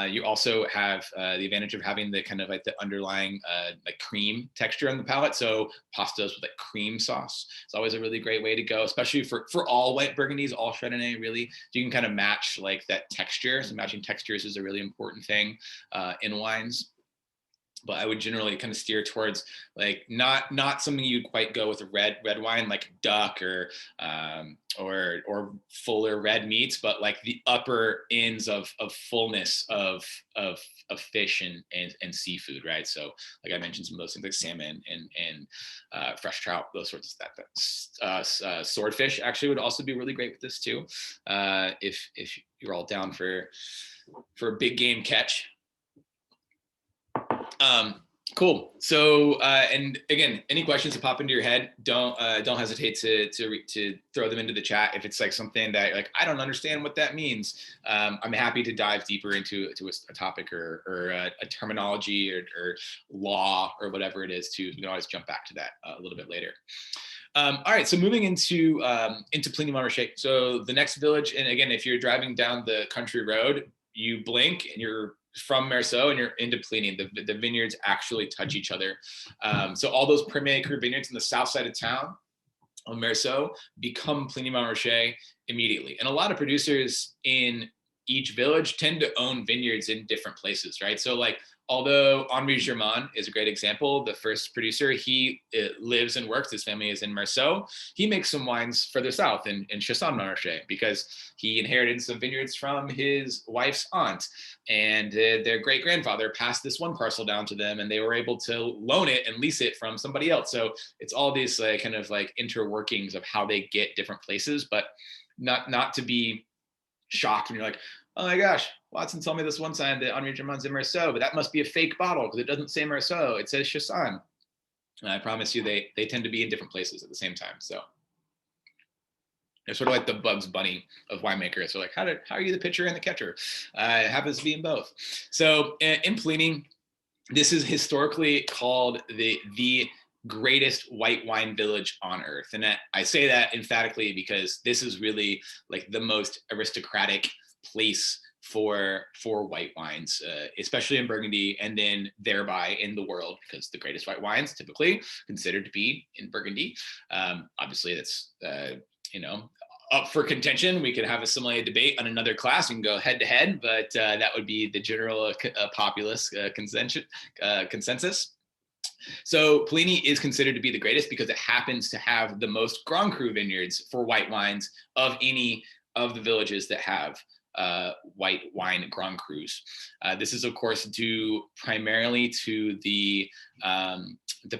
You also have the advantage of having the kind of like the underlying like cream texture on the palate. So pastas with like cream sauce. It's always a really great way to go, especially for all white Burgundies, all Chardonnay, really. You can kind of match like that texture. So matching textures is a really important thing in wines. But I would generally kind of steer towards like not something you'd quite go with a red wine like duck or fuller red meats, but like the upper ends of fullness of fish and seafood, right? So like I mentioned, some of those things like salmon and fresh trout, those sorts of stuff. Swordfish actually would also be really great with this too, if you're all down for a big game catch. Cool. So, and again, any questions that pop into your head, don't hesitate to throw them into the chat. If it's like something that you're like, I don't understand what that means, I'm happy to dive deeper into a topic or a terminology or law or whatever it is too. We can always jump back to that a little bit later. All right, so moving into Pliny-Montrachet. So the next village, and again, if you're driving down the country road, you blink and you're from Meursault and you're into Pliny. The vineyards actually touch each other. So all those Premier Cru vineyards in the south side of town on Meursault become Pliny-Montrachet immediately. And a lot of producers in each village tend to own vineyards in different places, right? So like, although Henri Germain is a great example, the first producer, he lives and works, his family is in Meursault. He makes some wines further south in Chassagne-Montrachet because he inherited some vineyards from his wife's aunt, and their great-grandfather passed this one parcel down to them, and they were able to loan it and lease it from somebody else. So it's all these kind of like interworkings of how they get different places, but not to be shocked when you're like, oh my gosh, Watson told me this one time that Henri Germain's in Meursault, but that must be a fake bottle because it doesn't say Meursault, it says Chassagne. And I promise you, they tend to be in different places at the same time. So they're sort of like the Bugs Bunny of winemakers. So like, how are you the pitcher and the catcher? It happens to be in both. So in Pliny, this is historically called the greatest white wine village on earth. And I say that emphatically because this is really like the most aristocratic place for white wines, especially in Burgundy, and then thereby in the world, because the greatest white wines typically considered to be in Burgundy. Obviously, that's you know, up for contention. We could have a sommelier debate on another class and go head to head, but that would be the general populace consensus. So Pliny is considered to be the greatest because it happens to have the most Grand Cru vineyards for white wines of any of the villages that have white wine Grand Crus. This is, of course, due primarily to the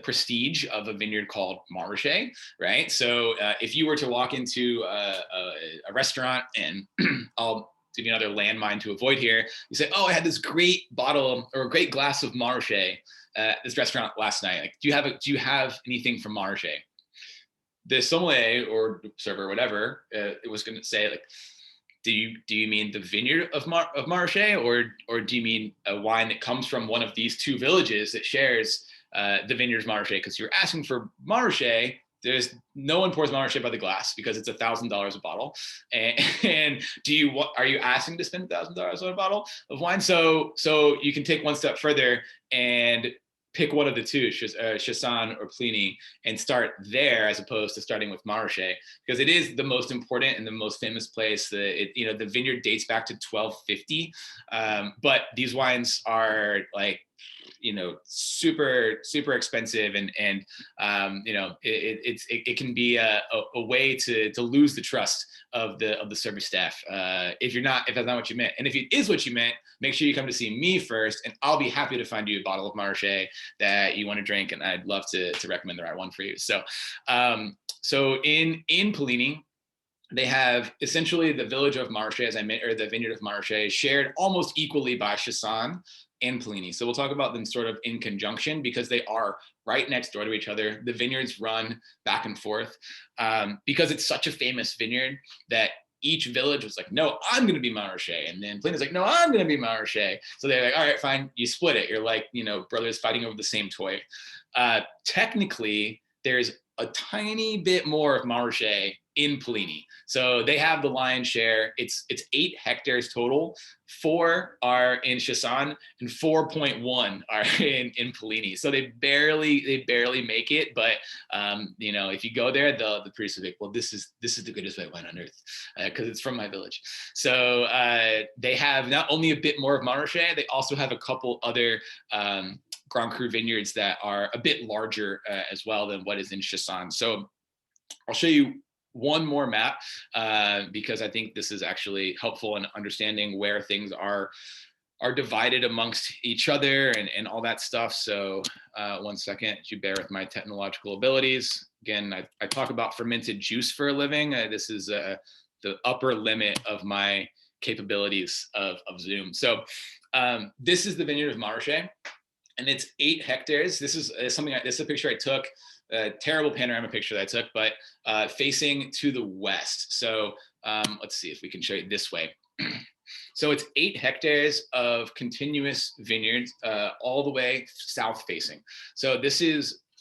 prestige of a vineyard called Marché, right? So if you were to walk into a restaurant, and I'll give you another landmine to avoid here, you say, oh, I had this great bottle or a great glass of Marché at this restaurant last night. Like, do you have anything from Marché? The sommelier or server, whatever, it was going to say, like, do you mean the vineyard of Marché, or do you mean a wine that comes from one of these two villages that shares the vineyards Marché? Because you're asking for Marché. There's no one pours Marché by the glass because it's $1,000 a bottle. And are you asking to spend $1,000 on a bottle of wine? So you can take one step further and pick one of the two, Chassagne or Pliny, and start there as opposed to starting with Marché, because it is the most important and the most famous place. The vineyard dates back to 1250, but these wines are like, super expensive, and it can be a way to lose the trust of the service staff if that's not what you meant. And if it is what you meant, make sure you come to see me first, and I'll be happy to find you a bottle of Marché that you want to drink, and I'd love to recommend the right one for you. So in Polini, they have essentially the village of Marché, or the vineyard of Marché, shared almost equally by Chassagne and Pliny. So we'll talk about them sort of in conjunction because they are right next door to each other. The vineyards run back and forth because it's such a famous vineyard that each village was like, no, I'm going to be Marché. And then Pliny's like, no, I'm going to be Marché. So they're like, all right, fine, you split it. You're like, brothers fighting over the same toy. Technically, there's a tiny bit more of Marché in Pliny. So they have the lion's share. It's 8 hectares total. 4 are in Chassagne and 4.1 are in Pliny. So they barely make it. But if you go there, the priest will be like, well, this is the greatest white wine on earth because it's from my village. So they have not only a bit more of Marché, they also have a couple other Grand Cru vineyards that are a bit larger as well than what is in Chassagne. So I'll show you one more map because I think this is actually helpful in understanding where things are divided amongst each other and all that stuff. So 1 second, you bear with my technological abilities. Again, I talk about fermented juice for a living. This is the upper limit of my capabilities of Zoom. So this is the vineyard of Marché, and it's 8 hectares. This is this is a picture I took, a terrible panorama picture that I took, but facing to the west. So let's see if we can show it this way. So it's 8 hectares of continuous vineyards all the way south facing. So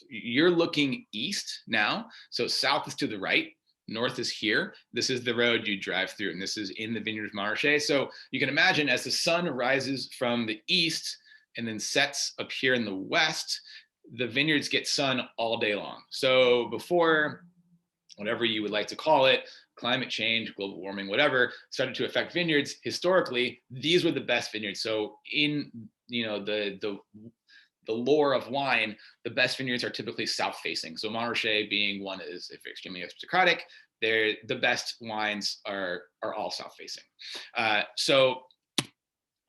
you're looking east now. So south is to the right. North is here. This is the road you drive through, and this is in the vineyard of Marché. So you can imagine as the sun rises from the east and then sets up here in the west, the vineyards get sun all day long. So before, whatever you would like to call it, climate change, global warming, whatever, started to affect vineyards, historically, these were the best vineyards. So in the lore of wine, the best vineyards are typically south facing. So Marché being one is extremely aristocratic. The best wines are all south facing. So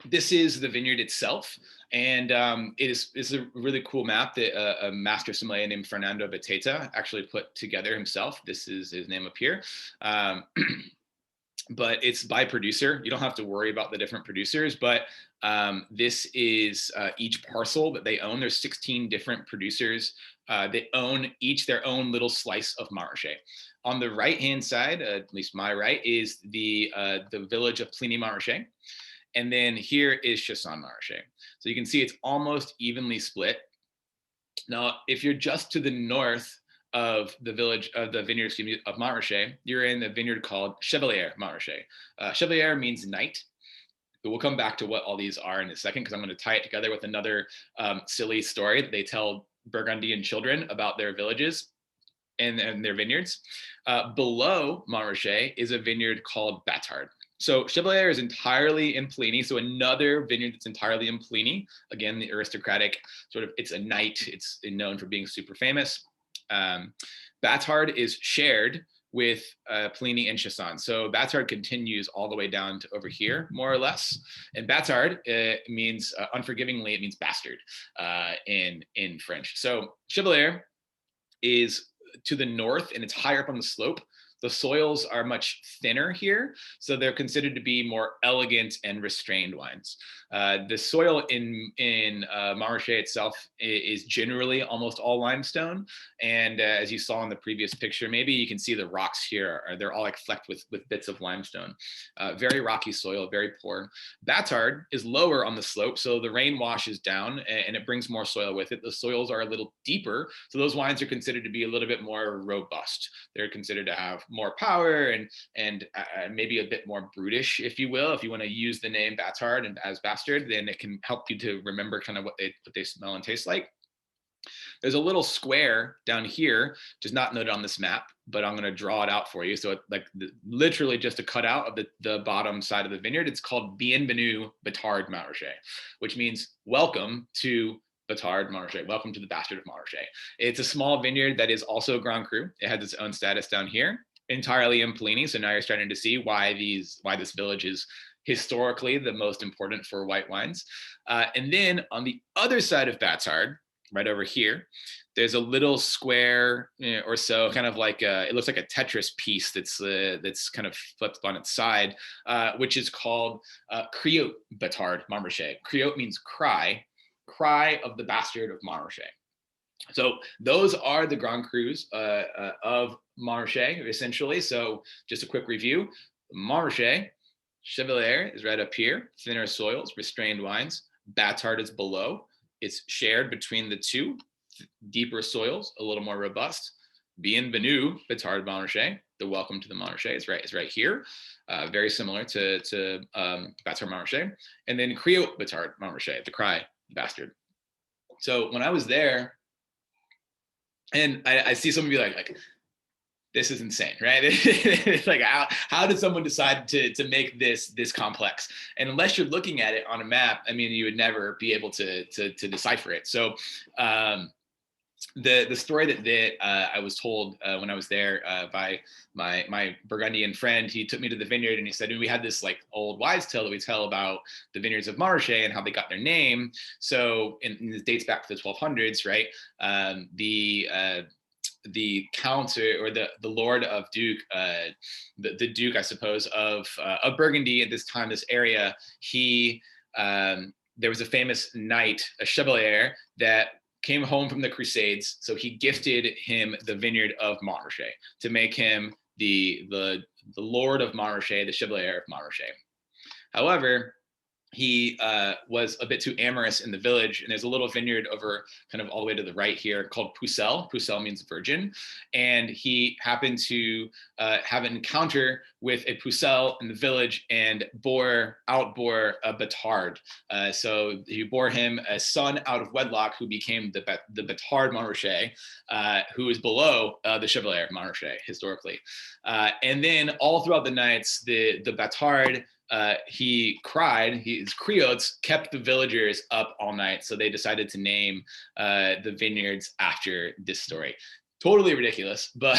this is the vineyard itself, and it's a really cool map that a master sommelier named Fernando Beteta actually put together himself. This is his name up here. But it's by producer. You don't have to worry about the different producers, but this is each parcel that they own. There's 16 different producers They own each their own little slice of Marché. On the right-hand side, at least my right, is the village of Pligny-Marché. And then here is Chassagne-Marché. So you can see it's almost evenly split. Now, if you're just to the north of the village of the vineyard, excuse me, of Marché, you're in the vineyard called Chevalier Marché. Chevalier means knight. But we'll come back to what all these are in a second, because I'm going to tie it together with another silly story that they tell Burgundian children about their villages and their vineyards. Below Montrachet is a vineyard called Batard. So Chevalier is entirely in Pligny. So another vineyard that's entirely in Pligny. Again, the aristocratic sort of, it's a knight. It's known for being super famous. Batard is shared with Pligny and Chassagne. So Batard continues all the way down to over here, more or less. And Batard means, unforgivingly, it means bastard in French. So Chevalier is to the north, and it's higher up on the slope. The soils are much thinner here, so they're considered to be more elegant and restrained wines. The soil in Montrachet itself is generally almost all limestone, and as you saw in the previous picture, maybe you can see the rocks here. They're all like flecked with bits of limestone. Very rocky soil, very poor. Batard is lower on the slope, so the rain washes down and it brings more soil with it. The soils are a little deeper, so those wines are considered to be a little bit more robust. They're considered to have more power and maybe a bit more brutish, if you will. If you want to use the name Batard and as bastard, then it can help you to remember kind of what they smell and taste like. There's a little square down here, which is not noted on this map, but I'm going to draw it out for you. So like literally just a cutout of the bottom side of the vineyard. It's called Bienvenue Batard Montrachet, which means welcome to Batard Montrachet. Welcome to the Bastard of Montrachet. It's a small vineyard that is also Grand Cru. It has its own status down here, entirely in Pligny. So now you're starting to see why this village is historically the most important for white wines. And then on the other side of Batard, right over here, there's a little square or so, kind of like it looks like a Tetris piece that's kind of flipped on its side, which is called Criote Batard Montrachet. Criote means cry of the Bastard of Montrachet. So those are the Grand Crus of Montrachet, essentially. So just a quick review: Montrachet, Chevalier is right up here, thinner soils, restrained wines. Batard is below. It's shared between the two, deeper soils, a little more robust. Bienvenue Batard Montrachet, the welcome to the Montrachet is right here, very similar to Batard Montrachet. And then Criote Batard Montrachet, the cry, the bastard. So when I was there, and I see someone be like, this is insane, right? It's like, how did someone decide to make this complex? And unless you're looking at it on a map, I mean, you would never be able to decipher it. So the story that I was told when I was there by my Burgundian friend, he took me to the vineyard and he said, we had this like old wives' tale that we tell about the vineyards of Montrachet and how they got their name. So and it dates back to the 1200s, right? The count or the Lord of Duke, the Duke, I suppose, of Burgundy at this time, this area, he there was a famous knight, a chevalier, that came home from the Crusades. So he gifted him the vineyard of Montrachet to make him the Lord of Montrachet, the Chevalier of Montrachet. However, he was a bit too amorous in the village, and there's a little vineyard over kind of all the way to the right here called Pucelle. Pucelle means virgin, and he happened to have an encounter with a Pucelle in the village and outbore a Batard. So he bore him a son out of wedlock who became the Batard Montrachet, who is below the Chevalier Montrachet historically. And then all throughout the nights, the Batard, he cried, his criots kept the villagers up all night. So they decided to name the vineyards after this story. Totally ridiculous, but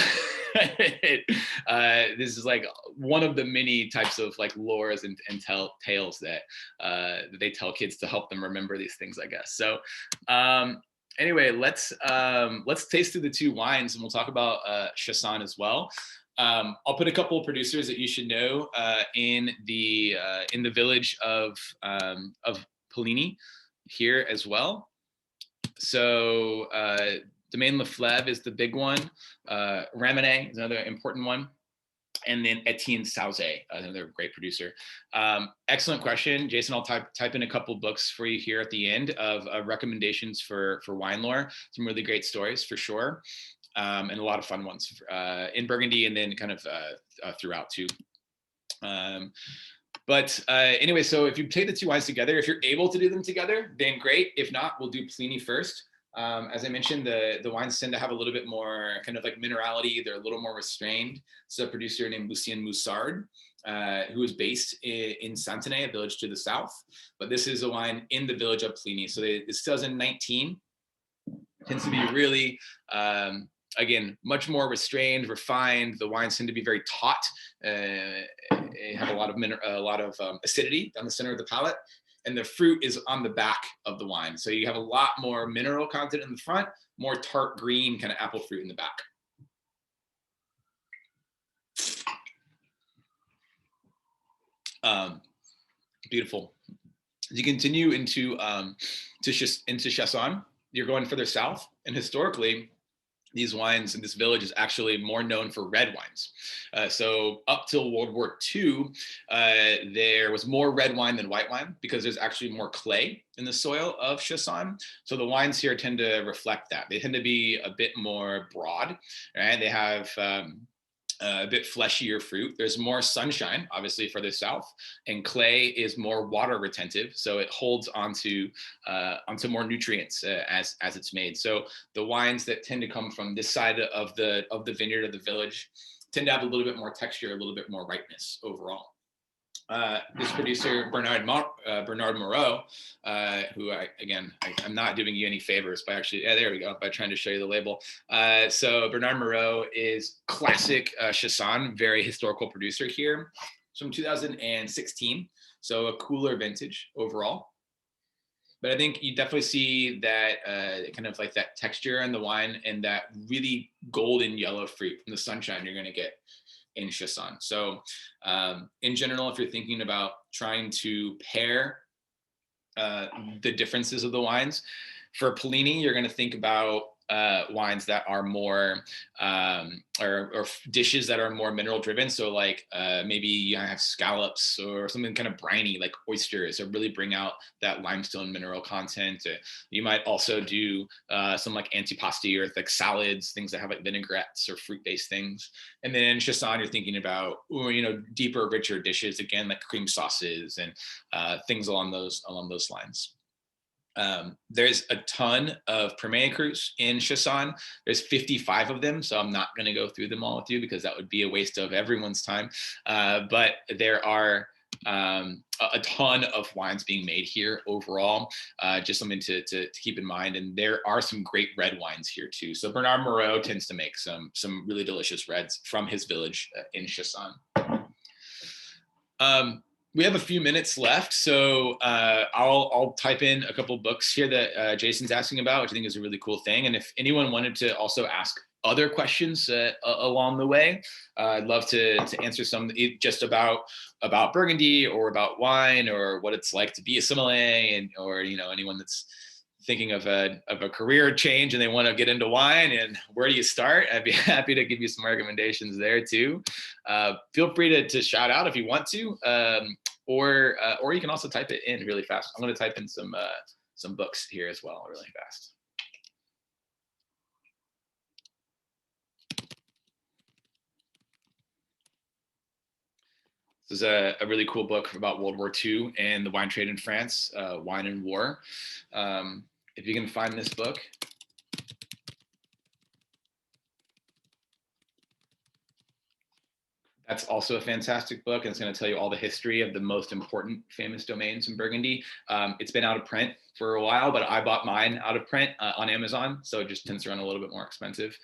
this is like one of the many types of like lores and tales that they tell kids to help them remember these things, I guess. So anyway, let's taste through the two wines, and we'll talk about Chassagne as well. I'll put a couple of producers that you should know in the village of Pligny here as well. So Domaine Leflevre is the big one. Ramone is another important one. And then Etienne Sauzet, another great producer. Excellent question, Jason. I'll type in a couple books for you here at the end of recommendations for wine lore. Some really great stories for sure, and a lot of fun ones in Burgundy and then kind of throughout too. But anyway, so if you take the two wines together, if you're able to do them together, then great. If not, we'll do Pliny first. As I mentioned, the wines tend to have a little bit more kind of like minerality. They're a little more restrained. So a producer named Lucien Moussard, who is based in Santenay, a village to the south. But this is a wine in the village of Pliny. So it's 2019. Tends to be really, again, much more restrained, refined. The wines tend to be very taut. Have a lot of acidity down the center of the palate. And the fruit is on the back of the wine. So you have a lot more mineral content in the front, more tart green kind of apple fruit in the back. Beautiful. As you continue into Chassagne, you're going further south, and historically, these wines in this village is actually more known for red wines. So up till World War II, there was more red wine than white wine because there's actually more clay in the soil of Chassagne. So the wines here tend to reflect that. They tend to be a bit more broad, right? They have a bit fleshier fruit. There's more sunshine, obviously, further south, and clay is more water retentive, so it holds onto more nutrients as it's made. So the wines that tend to come from this side of the vineyard of the village tend to have a little bit more texture, a little bit more ripeness overall. This producer, Bernard Moreau, who I'm not doing you any favors by actually, there we go, by trying to show you the label. So Bernard Moreau is classic Chassagne, very historical producer here. It's from 2016, so a cooler vintage overall. But I think you definitely see that kind of like that texture in the wine and that really golden yellow fruit from the sunshine you're going to get in Chassagne. So in general, if you're thinking about trying to pair the differences of the wines, for Pliny, you're going to think about wines that are more or dishes that are more mineral driven. So like maybe you have scallops or something kind of briny like oysters, or really bring out that limestone mineral content. You might also do some like antipasti or like salads, things that have like vinaigrettes or fruit based things. And then in Chassagne, you're thinking about deeper, richer dishes, again like cream sauces and things along those lines. There's a ton of Premier Crus in Chassagne. There's 55 of them, so I'm not going to go through them all with you because that would be a waste of everyone's time. But there are a ton of wines being made here overall, just something to keep in mind. And there are some great red wines here too. So Bernard Moreau tends to make some really delicious reds from his village in Chassagne. We have a few minutes left, so I'll type in a couple books here that Jason's asking about, which I think is a really cool thing. And if anyone wanted to also ask other questions along the way, I'd love to answer some just about Burgundy or about wine or what it's like to be a sommelier, and or anyone that's thinking of a career change and they want to get into wine and where do you start, I'd be happy to give you some recommendations there too. Feel free to shout out if you want to, or you can also type it in really fast. I'm going to type in some books here as well really fast. This is a really cool book about World War II and the wine trade in France, Wine and War. If you can find this book. That's also a fantastic book, and it's going to tell you all the history of the most important famous domains in Burgundy. It's been out of print for a while, but I bought mine out of print on Amazon, so it just tends to run a little bit more expensive.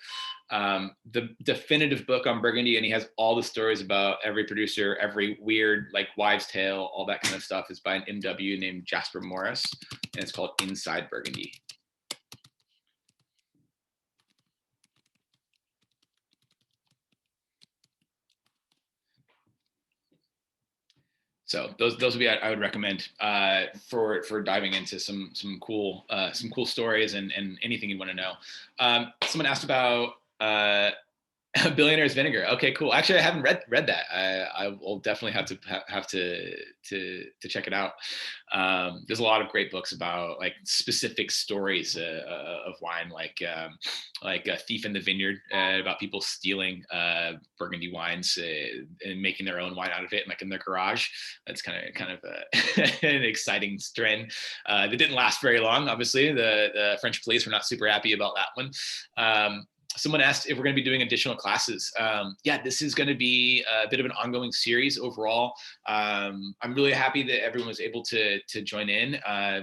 The definitive book on Burgundy, and he has all the stories about every producer, every weird like wives' tale, all that kind of stuff, is by an MW named Jasper Morris, and it's called Inside Burgundy. So those would be I would recommend for diving into some cool stories and anything you want to know. Someone asked about Billionaire's Vinegar. Okay, cool. Actually, I haven't read that. I will definitely have to check it out. There's a lot of great books about like specific stories of wine, like a Thief in the Vineyard, about people stealing Burgundy wines and making their own wine out of it, like in their garage. That's kind of an exciting trend that didn't last very long. Obviously, the French police were not super happy about that one. Someone asked if we're going to be doing additional classes. Yeah, this is going to be a bit of an ongoing series overall. I'm really happy that everyone was able to join in.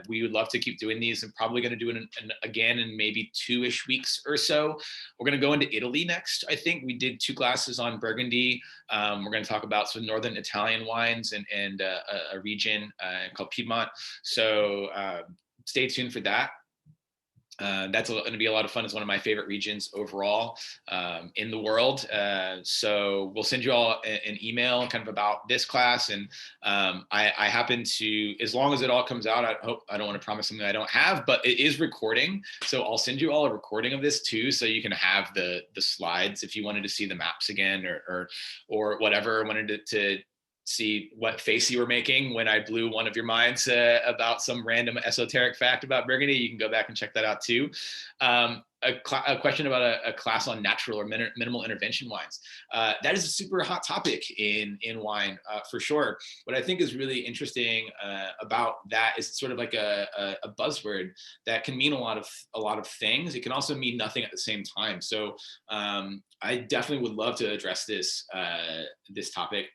We would love to keep doing these. I'm probably going to do it again in maybe 2-ish weeks or so. We're going to go into Italy next. I think we did 2 classes on Burgundy. We're going to talk about some northern Italian wines and a region called Piedmont. So stay tuned for that. That's going to be a lot of fun. It's one of my favorite regions overall in the world. So we'll send you all an email kind of about this class. And I happen to, as long as it all comes out, I don't want to promise something I don't have, but it is recording. So I'll send you all a recording of this too, so you can have the slides if you wanted to see the maps again or whatever, wanted to see what face you were making when I blew one of your minds about some random esoteric fact about Burgundy. You can go back and check that out too. A question about a class on natural or minimal intervention wines. That is a super hot topic in wine for sure. What I think is really interesting about that is sort of like a buzzword that can mean a lot of things. It can also mean nothing at the same time. So I definitely would love to address this topic,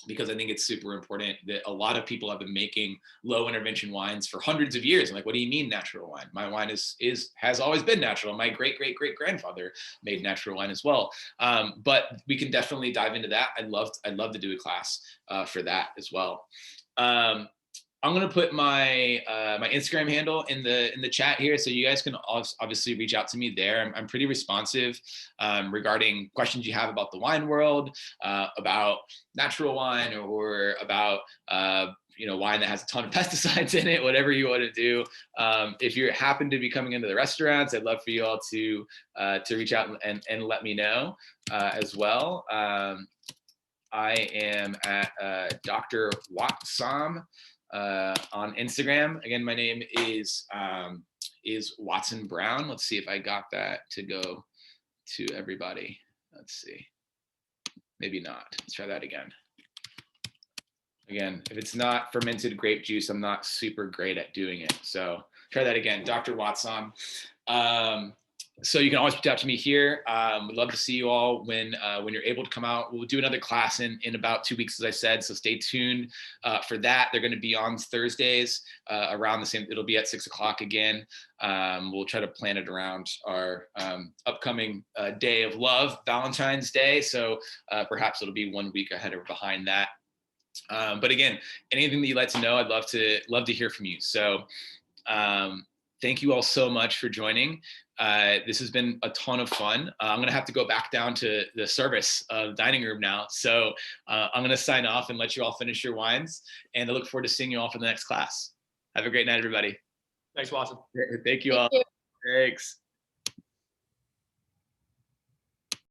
because I think it's super important that a lot of people have been making low intervention wines for hundreds of years. And like, what do you mean natural wine? My wine has always been natural. My great grandfather made natural wine as well. But we can definitely dive into that. I'd love to do a class for that as well. I'm gonna put my my Instagram handle in the chat here, so you guys can obviously reach out to me there. I'm pretty responsive regarding questions you have about the wine world, about natural wine, or about wine that has a ton of pesticides in it. Whatever you want to do. If you happen to be coming into the restaurants, I'd love for you all to reach out and let me know as well. I am at Dr. Watsam on Instagram. Again, my name is Watson Brown. Let's see if I got that to go to everybody. Let's see. Maybe not. Let's try that again. Again, if it's not fermented grape juice, I'm not super great at doing it. So try that again, Dr. Watson. So you can always reach out to me here. We'd love to see you all when you're able to come out. We'll do another class in about 2 weeks, as I said. So stay tuned for that. They're going to be on Thursdays around the same. It'll be at 6 o'clock again. We'll try to plan it around our upcoming day of love, Valentine's Day. So perhaps it'll be 1 week ahead or behind that. But again, anything that you'd like to know, I'd love to hear from you. So thank you all so much for joining. This has been a ton of fun. I'm going to have to go back down to the service of the dining room now. So I'm going to sign off and let you all finish your wines. And I look forward to seeing you all for the next class. Have a great night, everybody. Thanks, Watson. Thank you all. Thanks.